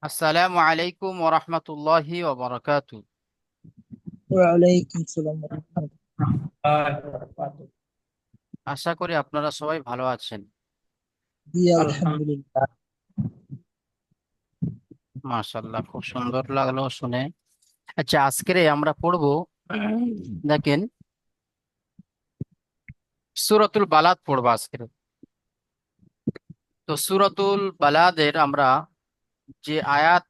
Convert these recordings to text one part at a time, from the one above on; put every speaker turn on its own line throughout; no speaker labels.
আসসালামু আলাইকুম ওরহমতুল্লাহি ওবরাকাতু।
ওয়ালাইকুম সালাম রহমতুল্লাহ বারাকাতুহু।
আশা করি আপনারা সবাই ভালো আছেন।
জি আলহামদুলিল্লাহ।
মাশাআল্লাহ, খুব সুন্দর লাগলো শুনে। আচ্ছা, আজকে আমরা পড়বো, দেখেন, সূরাতুল বালাদ পড়বো আজকে। তো সূরাতুল বালাদের আমরা যে আয়াত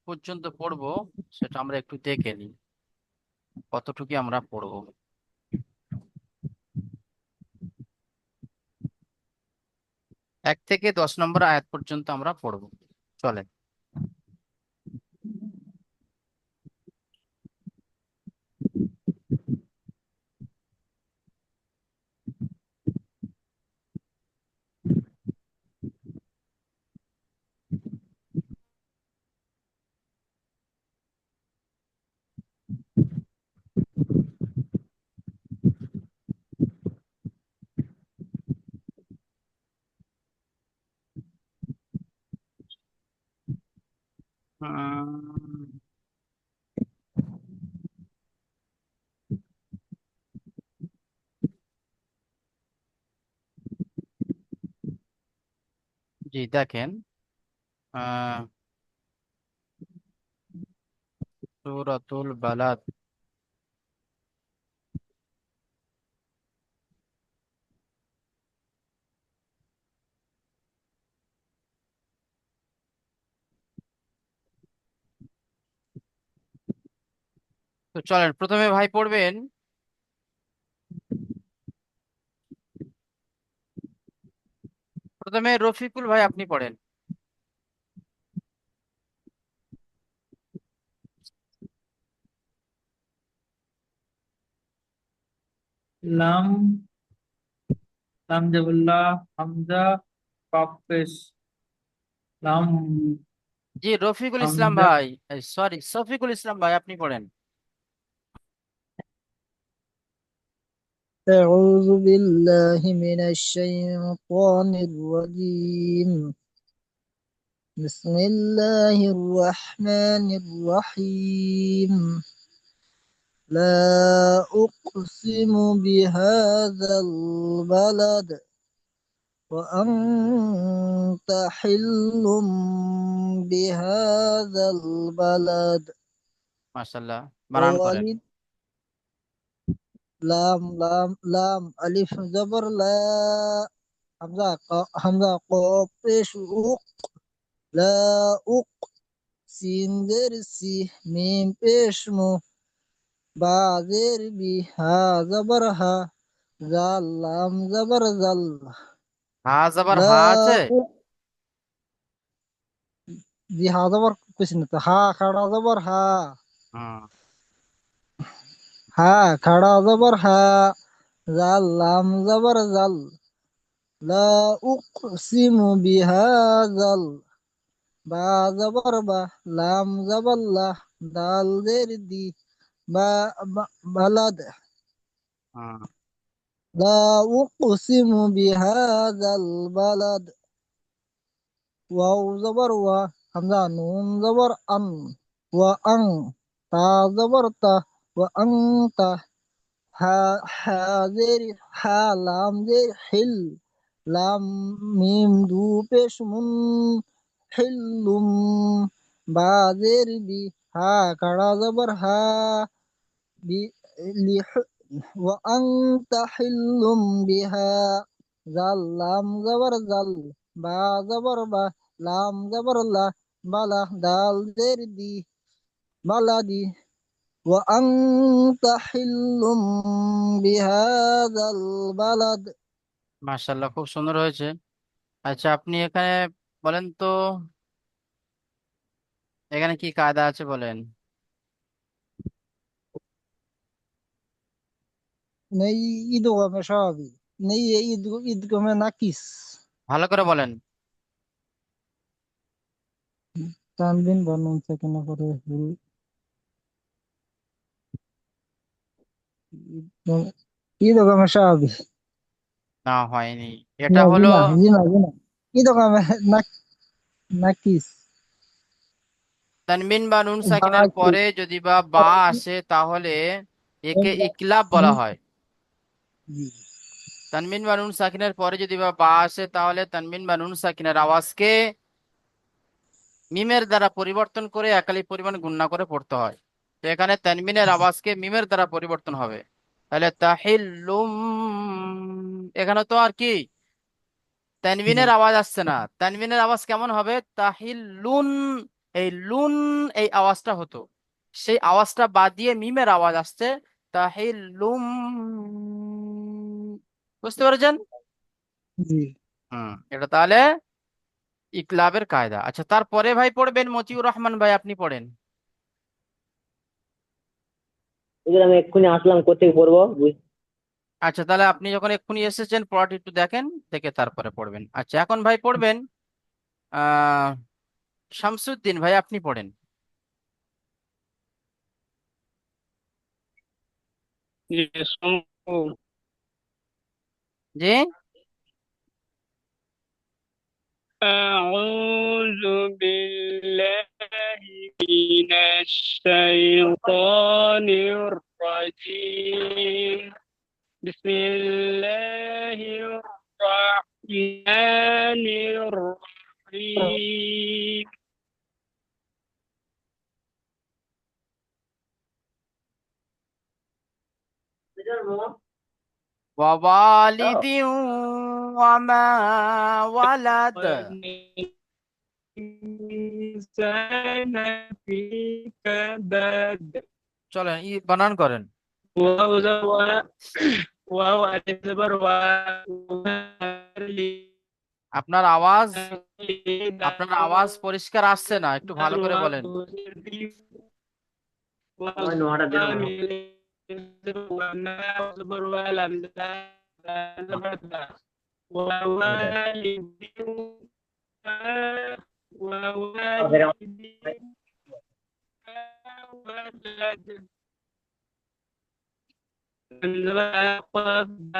পর্যন্ত পড়বো সেটা আমরা একটু দেখে নিই, কতটুকু আমরা পড়বো। 1 থেকে 10 নম্বর আয়াত পর্যন্ত আমরা পড়বো। চলেন। উম, জি দেখেন, আহ সূরাতুল বালাদ। তো চলেন, প্রথমে ভাই পড়বেন, প্রথমে রফিকুল ভাই আপনি পড়েন।
লাম লাম জাবুল্লাহ হামজা কফ পেশ লাম
জি, রফিকুল ইসলাম
হামজা।
ভাই, সরি, শফিকুল ইসলাম ভাই আপনি পড়েন।
أعوذ بالله من الشيطان الرجيم. بسم الله الرحمن الرحيم. لا أقسم بهذا البلد وأنت حل بهذا البلد
মাশাআল্লাহ, বানান করেন।
ووالد لام لام لام ألف زبر لا حمزة قاف پیش أوق لا أوق سين زر سي ميم پیش مو با زر بي ها زبر ها زال لام زبر زل
হা যাবার
لا
হা আছে।
أوق دي ها زبر कुछ नहीं था ها खड़ा زبر ها
হুম।
ها खड़ा زبر ها زال لام زبر زل لا أقسم بهذا با زبر با لام زبر لا دال زير دي بلد
হুম।
لا أقسم بهذا البلد واو زبر و همزة نون زبر أن وأن تا زبر تا وأنت حاضر لام زير حل لام ميم دو پیش من حلم بازر بي ها کڑا زبر ها بي لح وأنت حل بها زل لام زبر زل با زبر با لام زبر لا بلا دال زر دي بلدي وأنت حل بهذا البلد.
মাশাআল্লাহ, খুব সুন্দর হয়েছে। আচ্ছা, আপনি এখানে বলেন তো, এখানে কি কায়দা আছে বলেন।
ني إدغام شابي ني إدغام ناقص
ভালো করে বলেন।
تنوين بنون ساكنة করে إدغام شابي
না, হয়নি। এটা
لا
হলো,
جنا جنا جنا إدغام ناقص
তানবিন বা নুন সাকিনের
বাকি
পরে যদি বা আসে তাহলে একে ইকলাব বলা হয়। তানবিন বা নুন সাকিনের পরে যদি বা আসে তাহলে তানবিন বা নুন সাকিনের আওয়াজকে মিমের দ্বারা পরিবর্তন করে একালি পরিমাণ গুণনা করে পড়তে হয়। তো এখানে তানবিনের আওয়াজকে মিমের দ্বারা পরিবর্তন হবে। তাহলে তাহিল্লুম, এখানে তো আর কি তানবিনের আওয়াজ আসছে না। তানবিনের আওয়াজ কেমন হবে? তাহিল্লুন, এই লুন, এই আওয়াজটা হতো, সেই আওয়াজটা বাদ দিয়ে মিমের আওয়াজ আসছে, তাহিল্লুম। বুঝতে পেরেছেন?
জি।
এটা তাহলে ইকলাবের কায়দা। আচ্ছা, তারপরে ভাই পড়বেন মতিউর রহমান ভাই, আপনি পড়েন।
হুজুর আমি এক্ষুনি আসলাম, কোথেকে পড়বো
আচ্ছা, তাহলে আপনি যখন এক্ষুনি এসেছেন পড়াটি একটু দেখেন, দেখে তারপরে পড়বেন। আচ্ছা, এখন ভাই পড়বেন আহ শামসুদ্দিন ভাই, আপনি পড়েন। জি।
أعوذ بالله من الشيطان الرجيم. بسم الله الرحمن الرحيم.
ووالد وما ولد।
والإنسان في كبد.
চলেন বানান করেন।
واو واو ألف زبر
আপনার আওয়াজ আপনার আওয়াজ পরিষ্কার আসছে না, একটু ভালো করে বলেন।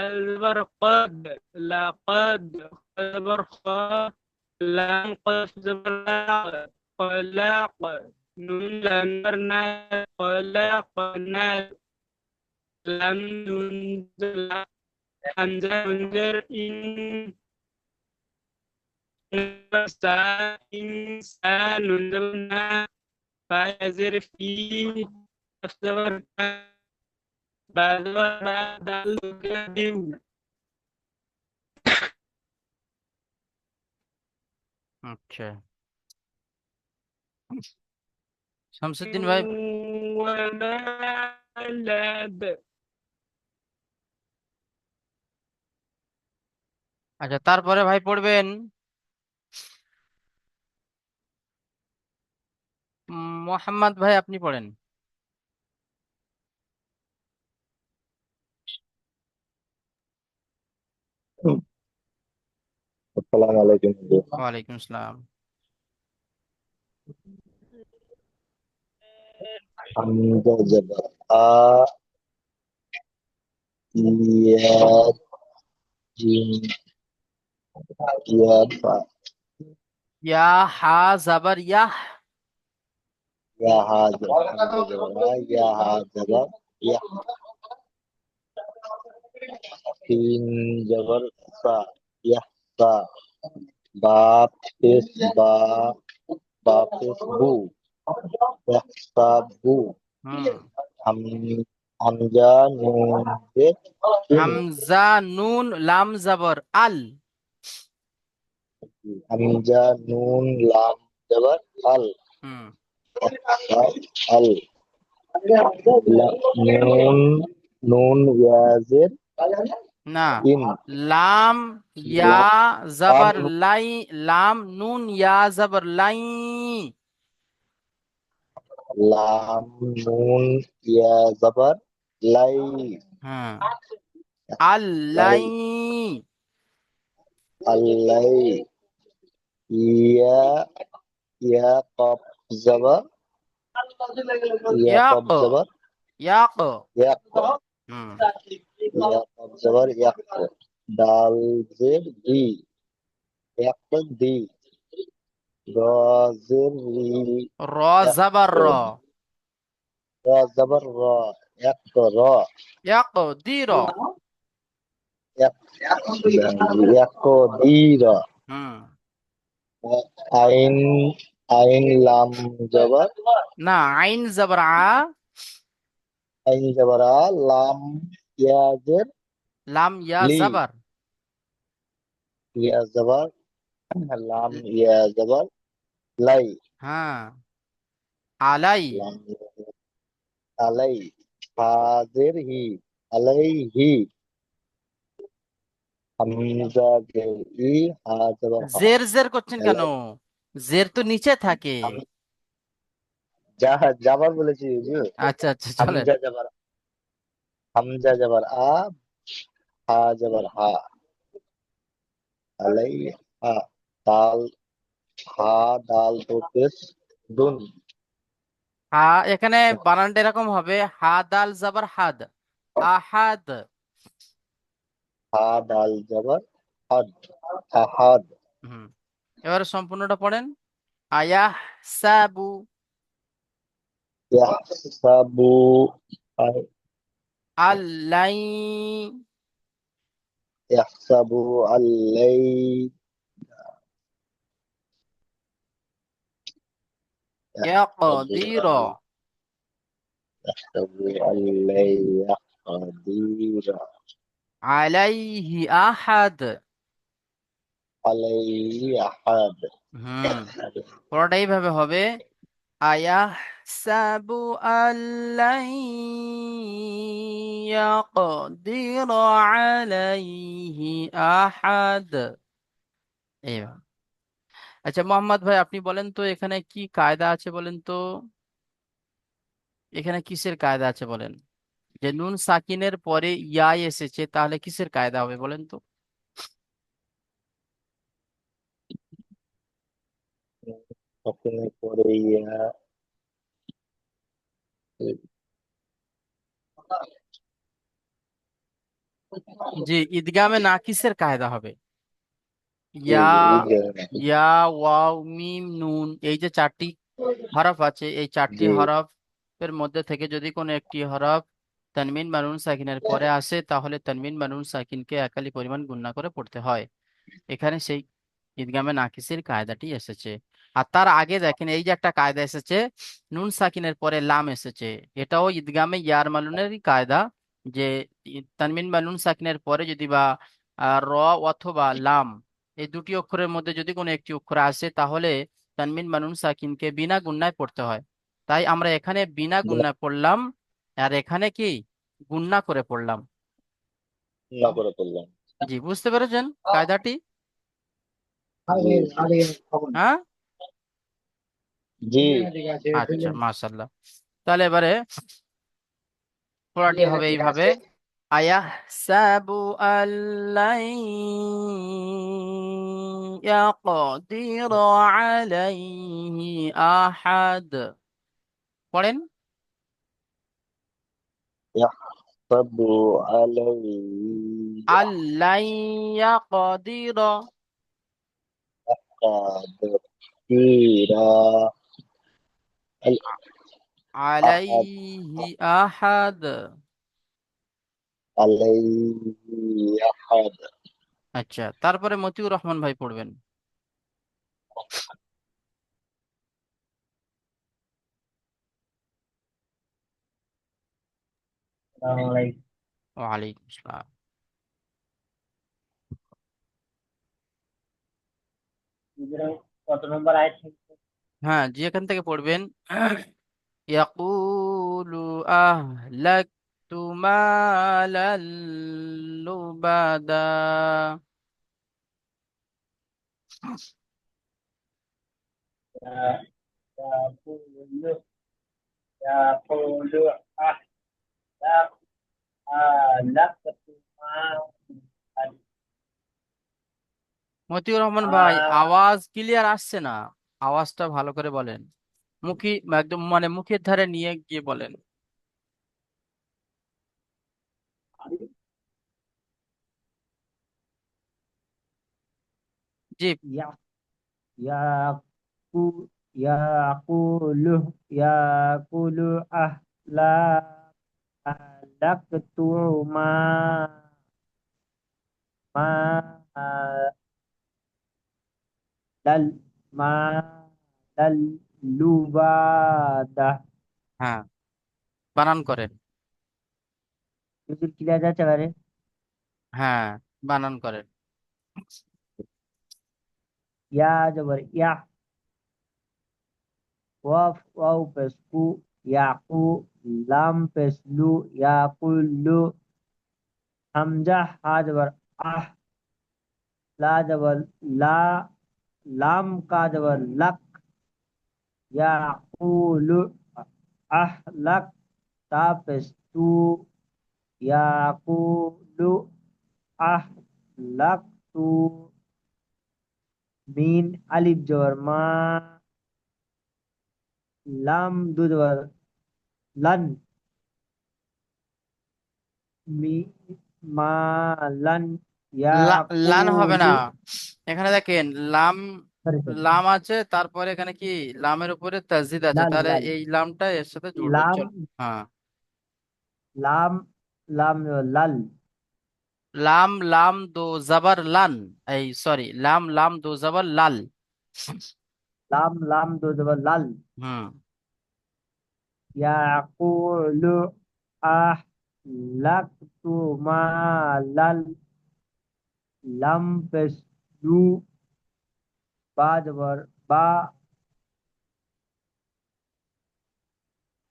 البرقد لقد البرقد لم قف زبلاق قلاق نون لمرنا قلاقنا لم ننزل حمزة منذر إن إنسان ننزلنا فيزر فيه أفتور بعد القديم.
আচ্ছা, শামসুদ্দিন ভাই।
ولد.
আচ্ছা, তারপরে ভাই পড়বেন মোহাম্মদ ভাই, আপনি পড়েন।
আসসালামু আলাইকুম হুজুর।
ওয়ালাইকুম আসসালাম।
হামজা জবর আ, ইয়া, জিম, ইয়া, ফা,
ইয়া হা জাবার ইয়াহ।
ইয়া হা জবর হামজা জবর আ, ইয়া হা জবর ইয়া, সিন জবর সা, ইয়া সা, বা পেশ বা, বা পেশ বু, ইয়া সা বু,
হুম।
হাম, হামজা নুন পেশ ইন,
হামজা নুন লাম জাবর আল।
হামজা নুন লাম জবর আল,
হুম।
আল, নুন, নুন ইয়াজের
না,
ইন,
লাম ইয়া
লাম,
জাবার লাই, লাম নুন ইয়া জাবার লাই।
লাম নুন ইয়া জবর লাই,
হ্যাঁ,
লাই,
আল্লাই।
আল্লাই, ইয়া, ইয়া কফ জবর, ইয়া কফ
ইয়াক,
জবর
ইয়াক।
ইয়াক,
হুম।
ইয়া কফ জবর ইয়াক, ডাল জের দি, ইয়াক দি, রজের রি,
র জাবার র,
র জবর র, এক র,
ইয়াকদির,
এক এক দীর,
হুম,
আইন, আইন লাম জবর,
না আইন জাবার আ,
আইন জবর আ, লাম ইয়াজের
লাম ইয়া
লি,
জাবার,
ইয়া জবর, লাম ইয়া জবর লাই,
হ্যাঁ, আলাই,
লাম আলাই, হাজের হি, আলাইহি, হামজা জের ই, হা জবর হা,
জের জের করছেন কেন?
আলাই,
জের তো নিচে থাকে।
যা যাবার বলেছি হুজুর।
আচ্ছা আচ্ছা চলেন।
হামজা জবর, হামজা জবর আ, হা জবর হা, আলাই হা, দাল, হা দাল তো পেশ দুন,
হা এখানে বানানটা এরকম হবে, হা দাল জাবার হাদ, আহাদ।
হা দাল জবর হাদ, আহাদ,
হুম, এবারে সম্পূর্ণটা পড়েন। আয়াহ সাবু,
ইয়াহসাবু,
আল্লাই,
ইয়াহসাবু আল্লাই, ইয়াহসাবু
ইয়াকদির,
ইয়াহসাবু আল্লাই ইয়াহদিরা,
আলাইহি আহাদ।
আলাইহি আহাদ,
হুম, পুরোটা এইভাবে হবে। আয়াহ সাবু আল্লাই ইয়াকদির আলাইহি আহাদ, এইভাবে। আচ্ছা মোহাম্মদ ভাই আপনি বলেন তো এখানে কি কায়দা আছে বলেন তো, এখানে কিসের কায়দা আছে বলেন? যে নুন সাকিনের পরে ইয়া এসেছে তাহলে কিসের কায়দা হবে বলেন তো?
সকলের পরে ইয়া,
জি ঈদগামে না কিসের কায়দা হবে?
জি
ইয়া,
জি বুঝলেন।
ইয়া, ওয়াও, মিম, নুন, এই যে চারটি হরফ আছে, এই চারটি
জি
হরফের মধ্যে থেকে যদি কোনো একটি হরফ তানমিন বা নুন সাকিনের পরে আসে তাহলে তানমিন বা নুন সাকিনকে একালি পরিমাণ গুণনা করে পড়তে হয়। এখানে সেই ঈদগামে নাকিসের কায়দাটি এসেছে। আর তার আগে দেখেন এই যে একটা কায়দা এসেছে, নুন সাকিনের পরে লাম এসেছে, এটাও ঈদগামে ইয়ার মালুনেরই কায়দা। যে তানমিন বা নুন সাকিনের পরে যদি বা র অথবা লাম এই দুটি অক্ষরের মধ্যে যদি কোনো একটি অক্ষর আসে তাহলে তানমিন বা নুন সাকিনকে বিনা গুণনায় পড়তে হয়। তাই আমরা এখানে বিনা গুণনায় পড়লাম, আর এখানে কি গুণনা করে পড়লাম।
না করে করলাম।
জি বুঝতে পেরেছেন কায়দাটি?
জি
হ্যাঁ,
জি
আচ্ছা মাশাল্লাহ। তাহলে এবারে পড়াটি হবে এইভাবে। আয়াহসাবু আল্লাই ইয়াকদির আলাইহি আহাদ, পড়েন।
ইয়াহসাবু আলাইহি
আল্লাই ইয়াকদির
কাদিরা, আল আহাদ,
আলাইহি আহাদ।
আলাইহি আহাদ।
আচ্ছা তারপরে মতিউর রহমান ভাই পড়বেন। ওয়ালাইকুম আসসালাম।
কত নম্বর আয়াত থেকে?
হ্যাঁ জি এখান থেকে পড়বেন। يقول أهلكت مالا لبدا،
يقول يقول أهلكت مالا
মতিউর রহমান ভাই আওয়াজ ক্লিয়ার আসছে না, আওয়াজটা ভালো করে বলেন, মুখী একদম মানে মুখের ধারে নিয়ে গিয়ে বলেন। জি
يقول
ইয়াকুলু ইয়াকুলু আহলা আহলাকতু মা মা দাল মা দাল লুবাদা।
হ্যাঁ, বানান করেন।
হুজুর ক্লিয়ার যাচ্ছে পারে?
হ্যাঁ, বানান করেন।
ইয়া জবর ইয়া, ওয়াফ ওয়াও পেশ কু, ইয়াকু, লাম পেশ লু, ইয়াকুলু, হামজা হা জবর আহ, লা জবর লা, লাম का जबर लक, याकुलु अहलक, तापेस्तु, याकुलु अहलकतु, मीन अलिफ जबर मा, लाम दू जबर लन, मी मा लन,
লান হবে না,
याकुलु,
এখানে দেখেন লাম,
सॉरी सॉरी,
লাম আছে, তারপরে এখানে কি লামের উপরে তাসদিদ আছে,
लाल
তাহলে
लाल,
এই লামটা এর সাথে জুড়বে,
लाम
চল। হ্যাঁ,
लाम लाम लाल,
লাম লাম দো জবর লান, এই সরি, লাম লাম দো জবর লাল।
लाम लाम दो जबर लाल,
হুম,
याकुलु अहलकतु मालल, लम पेशलू, बा जबर बा,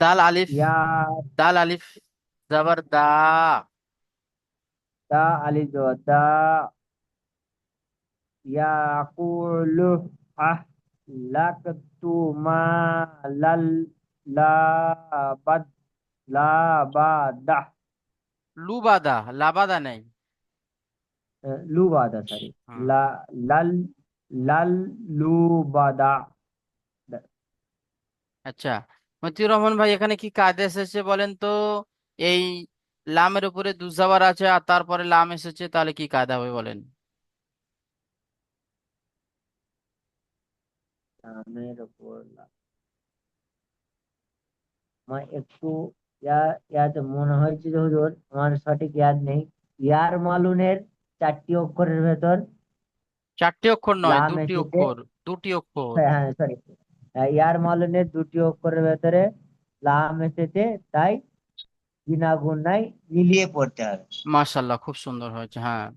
দাল আলিফ,
या
দাল আলিফ জবর দা।
दा अली जो दा, याकुलु अहलकतु मालल, ला बद, ला बादा,
লুবাদা, লাবাদা নেই।
लू बादा सॉरी,
হুম,
ला लल, लल लू बादा।
আচ্ছা, মতিউর রহমান ভাই, এখানে কি কায়দা এসেছে বলেন তো? এই লামের উপরে দুজাবার আছে আর তারপরে লাম এসেছে, তাহলে কি কায়দা হবে বলেন?
मेरे को আমার একটু ইয়াতে মনে হয়েছে যে হুজুর, আমার সঠিক ইয়াদ নেই, ইয়ার মালুনের চারটি অক্ষরের ভেতর
চারটি অক্ষর নয়,
লাম
দুটি
এসেছে।
অক্ষর, দুটি অক্ষর।
হ্যাঁ হ্যাঁ সরি, ইয়ার মালুনের দুটি অক্ষরের ভেতরে লাম এসেছে, তাই বিনা গুণায় মিলিয়ে পড়তে হবে।
মাশাল্লাহ, খুব সুন্দর হয়েছে। হ্যাঁ,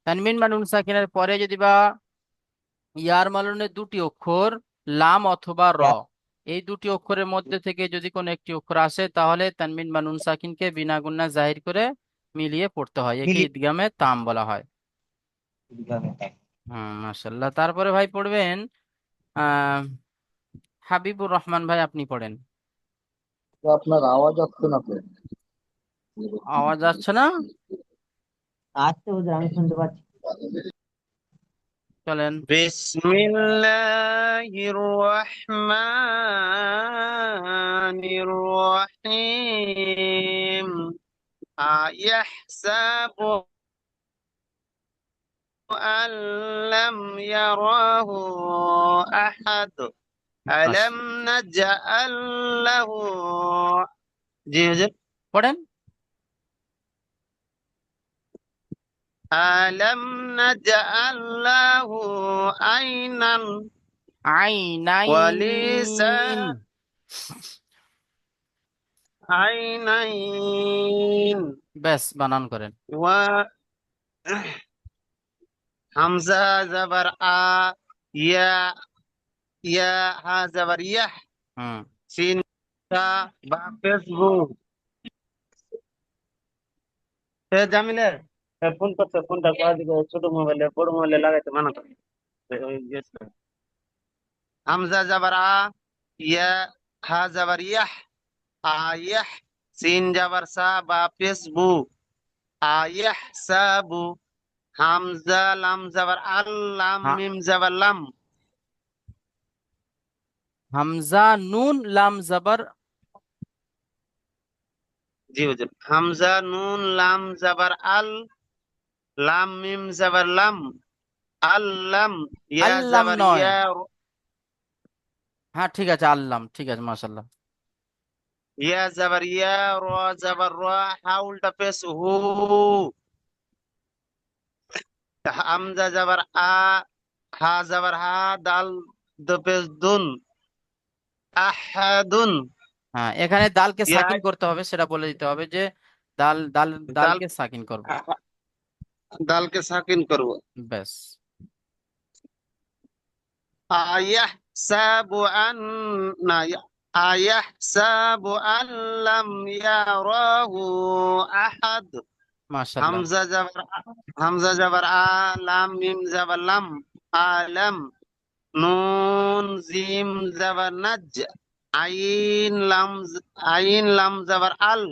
তানমিন বা নুন সাকিনের পরে যদি বা ইয়ার মালুনের দুটি অক্ষর লাম অথবা র, এই দুটি অক্ষরের মধ্যে থেকে যদি কোনো একটি অক্ষর আসে, তাহলে তানমিন বা নুন সাকিনকে বিনা গুণা জাহির করে মিলিয়ে পড়তে হয়, একে
মিলিয়ে
ইদগামে তাম বলা হয়।
দিতে হবে, তাই।
হুম, মাশাল্লাহ। তারপরে ভাই পড়বেন আহ হাবিবুর রহমান ভাই, আপনি পড়েন।
তো আপনার আওয়াজ আসছে না তো।
আওয়াজ আসছে না?
আজকে হুজুর আমি শুনতে পাচ্ছি।
চলেন।
بسم الله الرحمن الرحيم. أيحسب أن لم يره أحد.
মাস-
ألم نجعل له. জি হুজুর।
পড়েন।
ألم نجعل له عينا
আইনাইন।
عينين
ব্যাস, বানান করেন।
وحمزة زبر يا يا ها زبر يح
হুম,
سين تا با فيسبوك. জামিলের ফোন করছে, ফোনটা ছোট মোবাইলে, বড় মোবাইলে লাগাইতে মানা করে। হামজা জাবার ইয়া, হা জাবার ইয়াহ, আয়াহ, সিন জাবার সা বা ফেসবু, আয়াহ সাবু, হামজা লাম জাবার আল, লাম
হা-
মিম জাবার লাম।
হামজা নুন লাম জবর।
জি হুজুর। হামজা নুন লাম জাবার আল, লাম মিম জাবার লাম, আল্লাম, ইয়া
আল্লাম
জাবার
নয়,
ইয়া,
হ্যাঁ ঠিক আছে, আল্লাম, ঠিক আছে, মাশাল্লাহ।
ইয়া যাবার ইয়া, র যাবার র, হা উল্টা পেশ হু, হামজা যাবার আ, হা যাবার হা, দাল দ পেশ দুন, আহাদুন।
হ্যাঁ, এখানে দালকে
ইয়া
সাকিন করতে হবে, সেটা বলে দিতে হবে যে দাল দাল
দাল,
দালকে সাকিন করব।
দালকে সাকিন করব।
ব্যাস।
আয়াহ সাবু আন, না, আয়াহ সাবু আল্লাম ইয়ারাহু আহাদ।
মাশাল্লাহ।
হামজা যাবার হামজা যাবার আ, লাম মিম যাবার লাম, আলাম। নুন জিম যাবার নাজ, আইন লাম যাবার আল,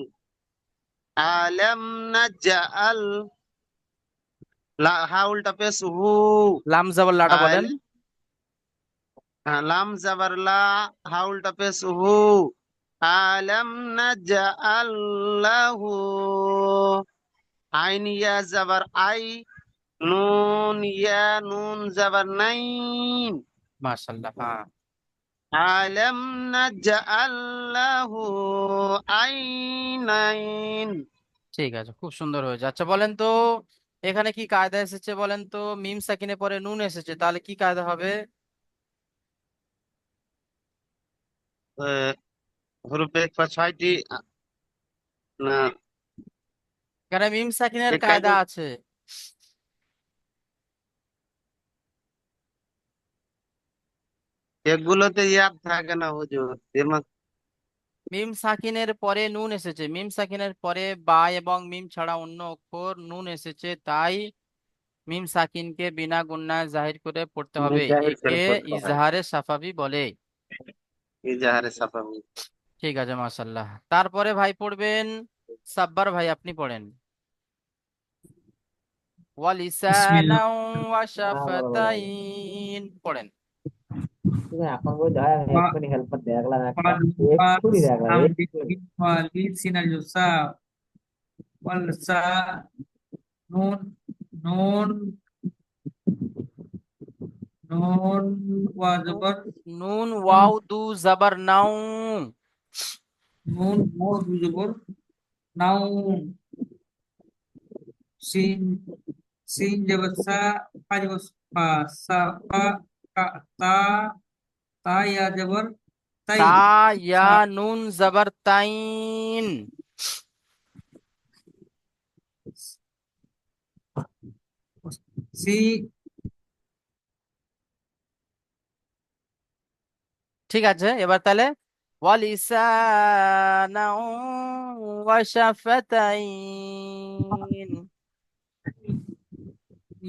আলাম নাজআল। হা উল্টা পেশ হু,
লাম জাবার লাটা
আল,
বলেন।
লাম যাবার লা, হা উল্টা পেশ হু, আলাম নাজআল লাহু। আইন ইয়া যাবার আই, নুন ইয়া নুন যাবার নাইন,
মাশাল্লাহ, হ্যাঁ।
আলম নাজআল লাহু আইনাইন।
ঠিক আছে, খুব সুন্দর হয়েছে। আচ্ছা বলেন তো, এখানে কি কায়দা এসেছে বলেন তো? মিম সাকিনের পরে নুন এসেছে, তাহলে কি কায়দা হবে?
হরুপে এক পা ছয়টি, না,
এখানে মিম সাকিনের
এক
কায়দা
কায়দা,
আছে।
এগুলোতে ইয়াদ থাকে না হুজুর, দিমাগ।
মিম সাকিনের পরে নুন এসেছে, মিম সাকিনের পরে বা এবং মিম ছাড়া অন্য অক্ষর নুন এসেছে, তাই মিম সাকিনকে বিনা গুণনায় জাহির করে পড়তে হবে।
জাহির করে
একে
পড়তে হয়,
ইজহারে সাফাবি বলে।
ইজাহারে সাফামি।
ঠিক আছে, মাশাল্লাহ। তারপরে ভাই পড়বেন সাব্বার ভাই, আপনি পড়েন।
বিসমিল্লাহ।
ওয়ালিসানাও ওয়া
হ্যাঁ বলো বলো বলো।
শাফাতাইন পড়েন।
তুমি এখন বলতে হয়, আমি
ওয়া
এক্ষুনি হেল্প করতে দেখলাম একটা,
ওয়াল
এক্ষুনি দেখলাম এক্ষুনি।
ওয়ালি সিনাল জুসা ওয়াল সা নুন নুন নুন ওয়া জবর
নুন
নুন
ওয়াও দু জাবার নাও।
নুন ও দু জবর নাও সিন সিন জবর সা ফা জবর ফা সা ফা কা তা তা ইয়া জবর তাই
তা ইয়া
সা
নুন জাবার তাইন।
সি
ঠিক আছে, এবার তাহলে ওয়ালিসানাও ওয়া শাফাতাইন।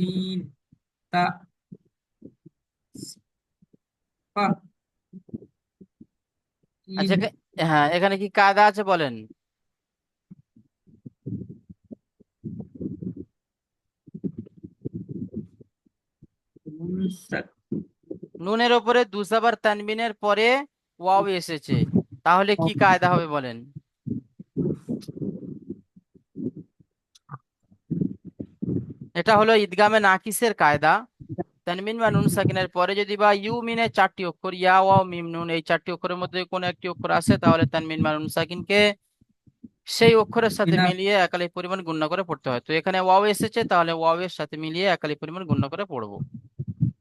ইন তা ফা
আচ্ছা,
ইন
হ্যাঁ, এখানে কি কায়দা আছে বলেন?
নুন
নুনের ওপরে দুসাবার তানবিনের পরে ওয়াও এসেছে, তাহলে কি কায়দা হবে বলেন? এটা হলো ঈদগামে নাকিসের কায়দা। তানবিন বা নুন সাকিনের পরে যদি বা ইউ মিনের চারটি অক্ষর, ইয়া ওয়াও মিম নুন, এই চারটি অক্ষরের মধ্যে কোনো একটি অক্ষর আসে, তাহলে তানবিন বা নুন সাকিনকে সেই অক্ষরের সাথে
বিনা
মিলিয়ে একালি পরিমাণ গুণনা করে পড়তে হয়। তো এখানে ওয়াও এসেছে, তাহলে ওয়াও এর সাথে মিলিয়ে একালি পরিমাণ গুণনা করে পড়বো।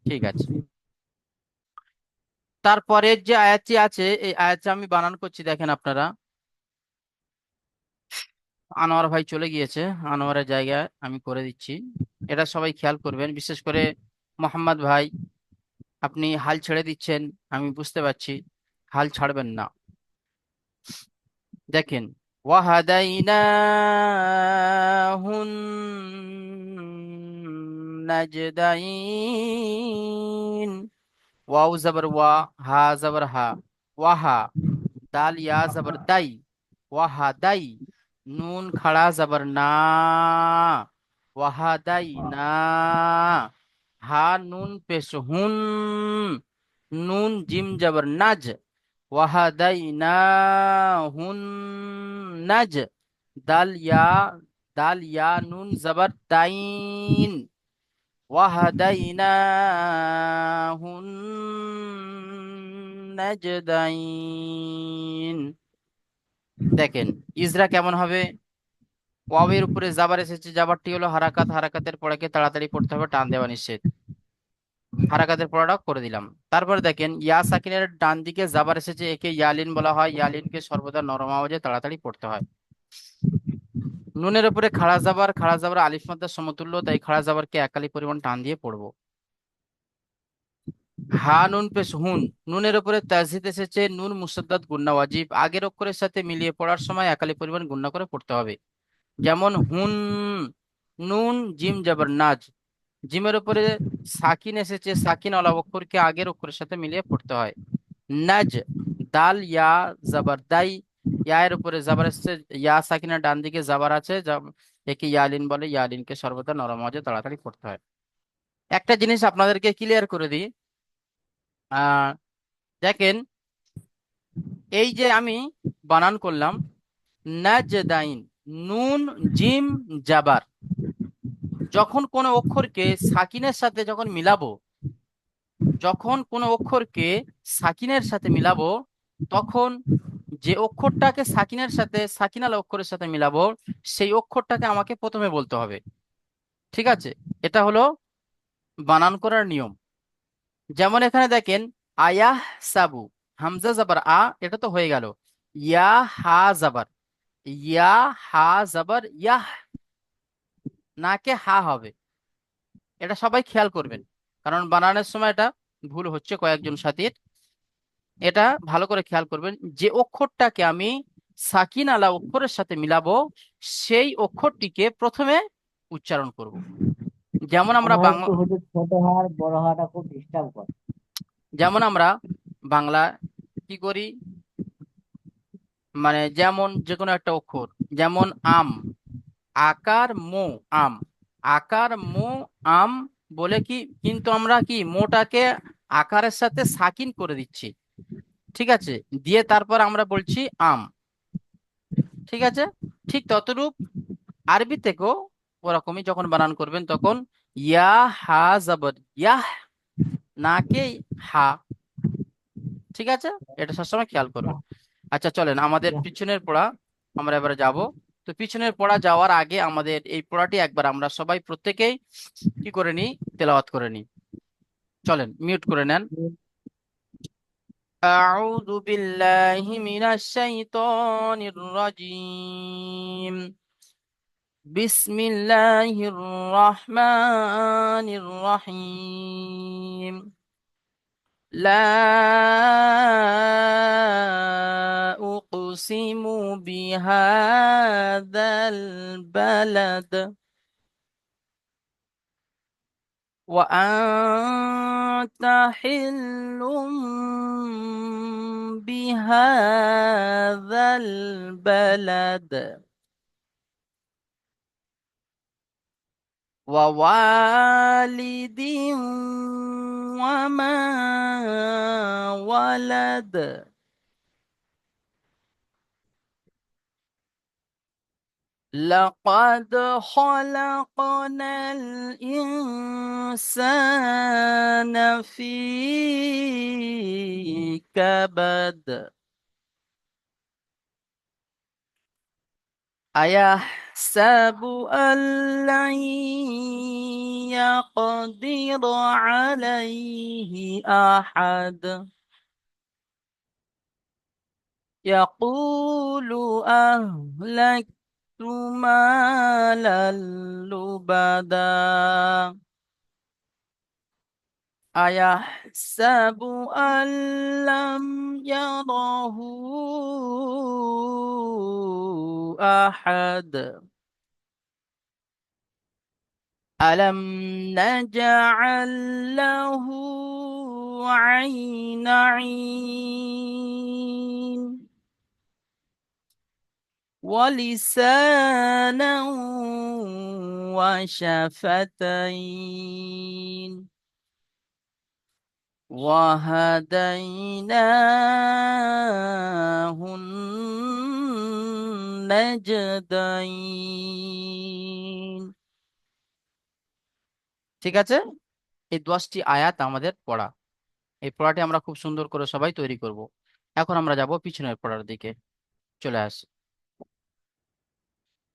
ঠিক আছে। তারপরে যে আয়াতটি আছে, এই আয়াতটি আমি বানান করছি, দেখেন আপনারা। আনোয়ার ভাই চলে গিয়েছে, আনোয়ারের জায়গায় আমি করে দিচ্ছি। এটা সবাই খেয়াল করবেন, বিশেষ করে মোহাম্মদ ভাই, আপনি হাল ছেড়ে দিচ্ছেন, আমি বুঝতে পারছি। হাল ছাড়বেন না। দেখেন, ওয়াহাদাইনাহুন নাজদাইন। ওয়াও জবর ওয়া, হা জবর হা, ওয়াহা। দাল ইয়া জবর দাই, ওয়াহা দাই। নুন খাড়া জবর না, ওয়াহা দাই না। হা নুন পেশ হুন, নুন জিম জবর নাজ, ওয়াহা দাই না হুন নাজ। দাল ইয়া, দাল ইয়া নুন জবর তাইন, ওয়াহাদাইনাহুন নাজদাইন। দেখেন ইজরা কেমন হবে? ওয়াবের উপরে জাবার এসেছে, জাবারটি হলো হারাকাত, হারাকাতের পড়াকে তাড়াতাড়ি পড়তে হবে, টান দেওয়া নিষেধ। হারাকাতের পড়াটা করে দিলাম। তারপরে দেখেন ইয়া সাকিনের ডান দিকে জাবার এসেছে, একে ইয়ালিন বলা হয়, ইয়ালিনকে সর্বদা নরম আওয়াজে তাড়াতাড়ি পড়তে হয়। নুনের উপরে খাড়া জাবার আলিফ মাদ্দার সমতুল্য, তাই খাড়া জাবারকে একালি পরিমাণ টান দিয়ে পড়বো। হা নুন পেশ হুন, নুনের উপরে তাজদিদ এসেছে, নুন মুসাদ্দাদ গুন্না ওয়াজিব, আগের অক্ষরের সাথে মিলিয়ে পড়ার সময় একালি পরিমাণ গুন্না করে পড়তে হবে। যেমন হুন, নুন জিম জাবার নাজ, জিমের উপরে সাকিন এসেছে, সাকিন ওয়ালা অক্ষরকে আগের অক্ষরের সাথে মিলিয়ে পড়তে হয়। নাজ, দাল ইয়া জাবার দাই, ইয়া এর উপরে জাবার এসেছে, ইয়া সাকিনের ডান দিকে জাবার আছে, একে ইয়ালিন বলে, ইয়ালিনকে সর্বদা নরম আওয়াজে তাড়াতাড়ি পড়তে হয়। একটা জিনিস আপনাদেরকে ক্লিয়ার করে দিই, আহ দেখেন এই যে আমি বানান করলাম নাজদাইন, নুন জিম জাবার, যখন কোনো অক্ষরকে সাকিনের সাথে যখন মিলাবো, যখন কোনো অক্ষরকে সাকিনের সাথে মিলাবো, তখন যে অক্ষরটাকে সাকিনের সাথে, সাকিনাল অক্ষরের সাথে মিলাবো, সেই অক্ষরটাকে আমাকে প্রথমে বলতে হবে। ঠিক আছে, এটা হলো বানান করার নিয়ম। যেমন এখানে দেখেন আয়াহ সাবু, হামজা জাবার আ, এটা তো হয়ে গেল। ইয়া হা জাবার ইয়া, হা জাবার ইয়াহ, নাকে হা হবে। এটা সবাই খেয়াল করবেন, কারণ বানানোর সময় এটা ভুল হচ্ছে কয়েকজন সাথীর। এটা ভালো করে খেয়াল করবেন, যে অক্ষরটাকে আমি সাকিন আলা অক্ষরের সাথে মিলাবো, সেই অক্ষরটিকে প্রথমে উচ্চারণ করব। যেমন আমরা
মনে হয়
বাংলা,
একটু হুজুর ছোট হওয়ার বড় হওয়াটা খুব ডিস্টার্ব করে।
যেমন আমরা বাংলা কি করি, মানে যেমন যে কোনো একটা অক্ষর, যেমন আম, আকার মো, আম, আকার মো, আম বলে কি, কিন্তু আমরা কি মোটাকে আকারের সাথে সাকিন করে দিচ্ছি। ঠিক আছে, দিয়ে তারপর আমরা বলছি আম। ঠিক আছে, ঠিক ততরূপ আরবি থেকেও ওরকমই যখন বানান করবেন, তখন ইয়া হা জাবর ইয়াহ, নাকে হা। ঠিক আছে, এটা সবসময় খেয়াল করবেন। আচ্ছা চলেন আমাদের পিছনের পড়া আমরা এবারে যাব। তো পিছনের পড়া যাওয়ার আগে আমাদের এই পড়াটি একবার আমরা সবাই প্রত্যেকেই কি করে নিই, তেলাওয়াত করে নিই। চলেন মিউট করে নেন। أعوذ بالله من الشيطان الرجيم. بسم الله الرحمن الرحيم. لا أقسم بهذا البلد وأنت حل بهذا البلد ووالد وما ولد. لقد خلقنا الإنسان في كبد. أيحسب أن لن يقدر عليه أحد. يقول أهلكت مالا لبدا. أيحسب أن لم يره أحد. ألم نجعل له عينين ولسانا وشفتين وهديناه النجدين. ঠিক আছে, এই 10টি আয়াত আমাদের পড়া। এই পড়াটি আমরা খুব সুন্দর করে সবাই তৈরি করব। এখন আমরা যাব পিছনের পড়ার দিকে, চলে আসি।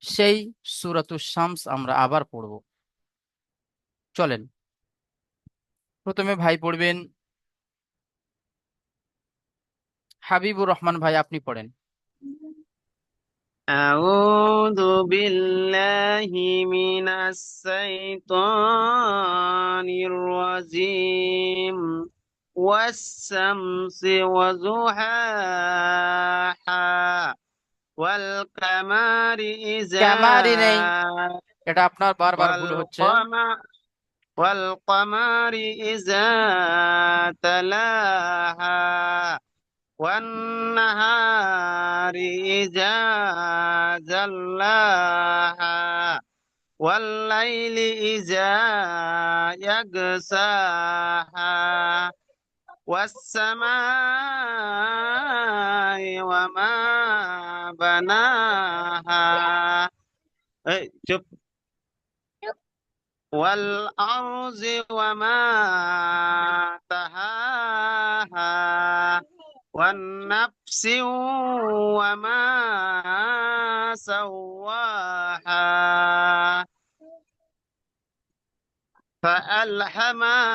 সেই সূরাতুশ শামস আমরা আবার পড়ব। চলেন, প্রথমে ভাই পড়বেন, হাবিবুর রহমান ভাই আপনি পড়েন।
أعوذ بالله من الشيطان الرجيم والشمس وضحاها والقمر إذا
ক্যামারি নেই, এটা আপনার বারবার ভুল হচ্ছে।
والقمر والقمر إذا تلاها والنهار إذا جلاها والليل إذا يغشاها والسماء وما بناها شوف والأرض وما طحاها والنفس وما سواها فألهمها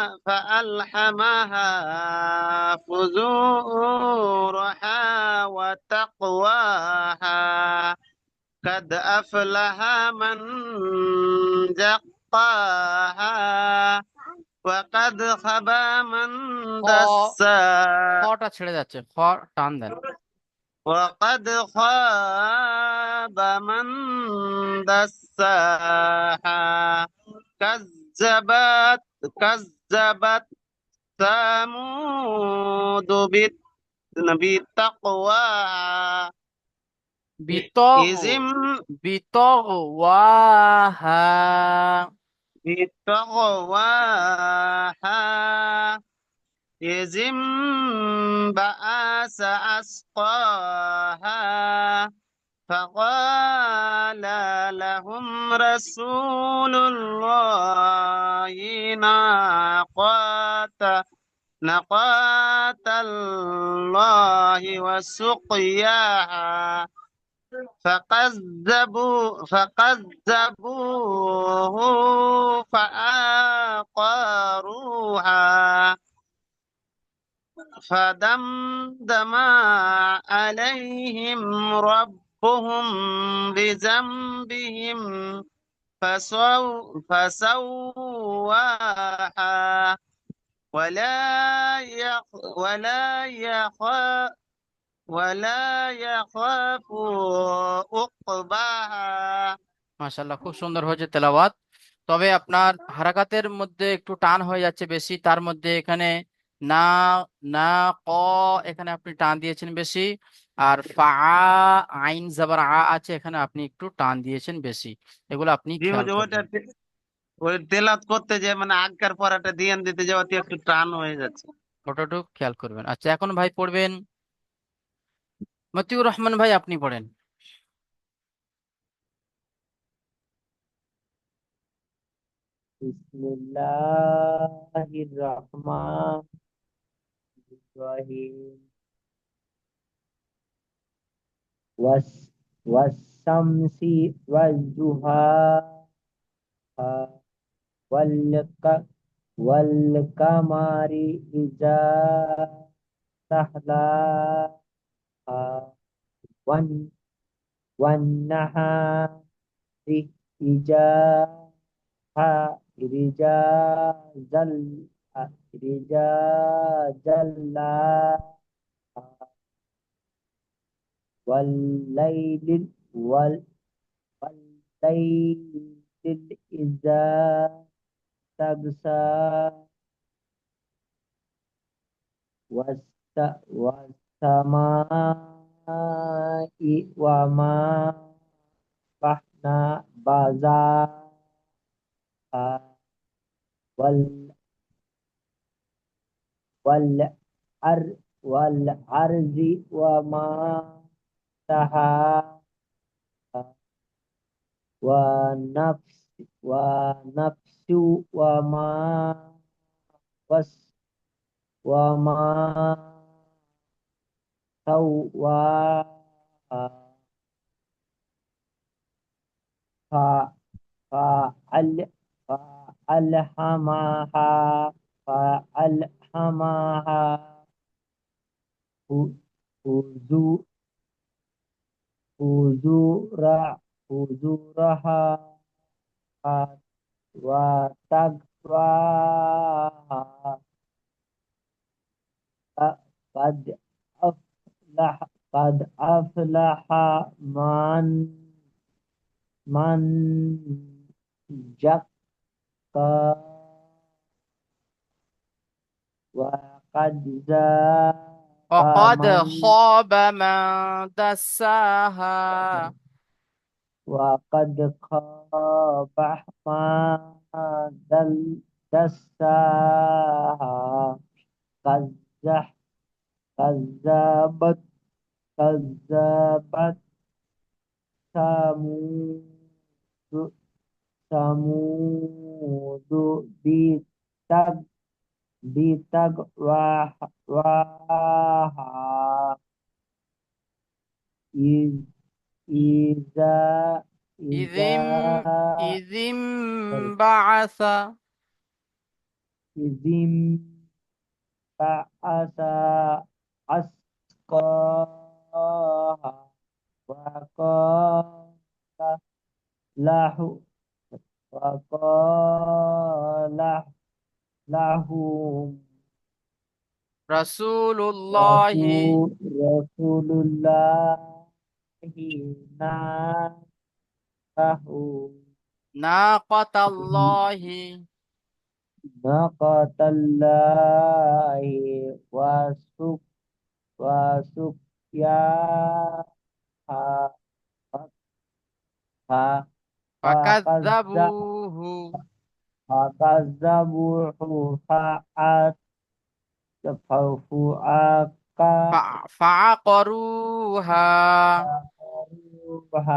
فجورها وتقواها قد أفلح من زكاها وقد خاب من
খ,
دساها
খটা ছেড়ে যাচ্ছে, খ টান দেন।
وقد خاب من دساها كذبت ثمود بتقواها
বিতগ,
إذ
বিতগওয়াহা,
بتقواها إذ انبعث أشقاها فقال لهم رسول الله ناقة الله وسقياها فكذبوه فعقروها فدمدم عليهم ربهم بذنبهم فسواها ولا يخاف عقباها
মাশাআল্লাহ, খুব সুন্দর হয়েছে তেলাওয়াত। তবে আপনার হারাকাতের মধ্যে একটু টান হয়ে যাচ্ছে বেশি, তার মধ্যে এখানে না, না, ক, এখানে আপনি টান দিয়েছেন বেশি। আর ফা, আইন জাবার আ আছে, এখানে আপনি একটু টান দিয়েছেন বেশি। এগুলো আপনি
জি
খেয়াল
হুজুর,
করবেন।
ওই তেলাত করতে যে মানে আগকার পড়াটা দিয়ান দিতে যাওয়াতে একটু টান হয়ে যাচ্ছে।
ওটাটুকু খেয়াল করবেন। আচ্ছা, এখন ভাই পড়বেন, মতিউর রহমান ভাই আপনি পড়েন।
বিসমিল্লাহির রহমানির রহিম। ওয়াস ওয়াস-শামসি ওয়াজ-দুহাহা ওয়াল-কা- ওয়াল-কামারি ইযা তালাহা ওয়ান ওয়ান-নাহারি ইযা ইযা জাল ইযা জাল্লাহা والليل والليل إذا تغشى والسماء وما بناها وال والأرض وما طحاها ونفس وما وما سواها ف- فأل فألهمها فألهمها فجور فجورها وتقواها قد أفلح قد أفلح من زكاها وقد زاب
وقد
من
خاب من دساها.
وقد خاب من دساها كذب- كذبت كذبت ثمود ثمود بتقواها إذ إذا
إذ
إذا
إذ
sorry
انبعث.
إذ انبعث أشقاها وقال له وقال لهم
رسول الله
رسول الله ناقه
ناقة الله
ناقة الله وسقياها
فكذبوه
فكذبوه
فعقروها
فعقروها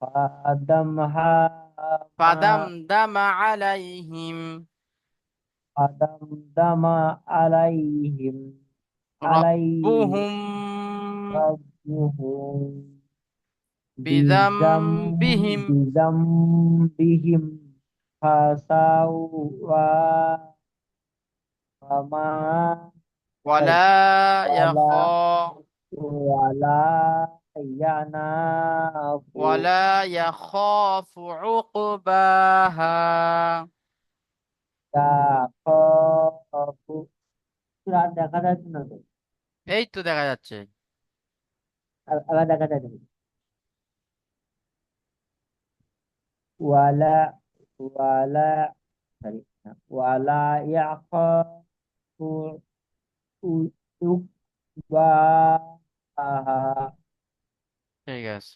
فدمها
فدمدم عليهم
فدمدم عليهم عليهم
ربهم
ربهم
بذنبهم
بذنبهم فسوى وما sorry
ولا
ولا
يخاف
ولا يناف
ولا يخاف عقباها.
يخاف সুরা দেখা যাচ্ছে না তো
এই তো দেখা যাচ্ছে।
আবার দেখা যাচ্ছে না। ওয়ালা ওয়ালা sorry ওয়ালা ইয়াখাফু উকবাহা
ঠিক আছে।